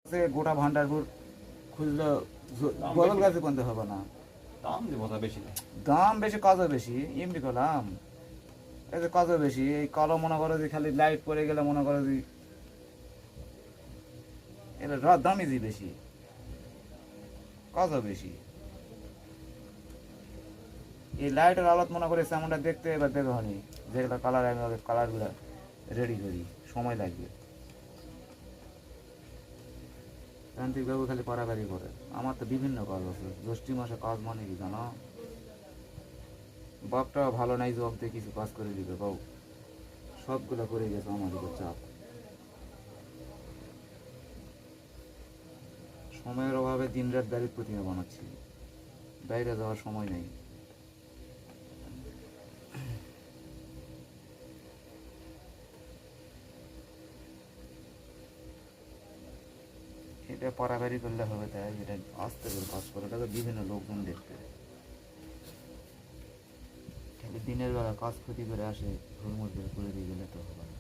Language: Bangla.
সে গোটা ভান্ডারপুর খুঁজলো বদল গাছে কোনতে হবে না। দাম দিব তা বেশি না। দাম বেশি, কাজও বেশি, এমনি করলাম এই যে কাজও বেশি। এই কালো মনে করো যে খালি লাইট পরে গেলে মনে করো যে এটা দামই যে বেশি, কাজও বেশি। এই লাইটের আলোত মনে করে তেমনটা দেখতে এবার দেখো হনি যেগুলো কালার, আমি কালারগুলো রেডি করি, সময় লাগবে। তান্ত্রিক বাবু খালি পারাবারি করে, আমার তো বিভিন্ন কাজ আছে। জ্যৈষ্ঠী মাসে কাজ মানে কি জানো, বাপটা ভালো নাই, জব দিয়ে কিছু কাজ করে দিবে বাবু, সবগুলো করে গেছে আমার উপর চাপ। সময়ের অভাবে দিন রাত দাঁড়িয়ে প্রতিমা বানাচ্ছি, বাইরে যাওয়ার সময় নেই। এটা পারাবারি করলে হবে, তাই এটা আস্তে করে কাজ করে, এটা তো বিভিন্ন লোকজন দেখতে। খালি দিনের বেলা কাজ ক্ষতি করে আসে, হুড়মুড় করে দিয়ে গেলে তো হবে না।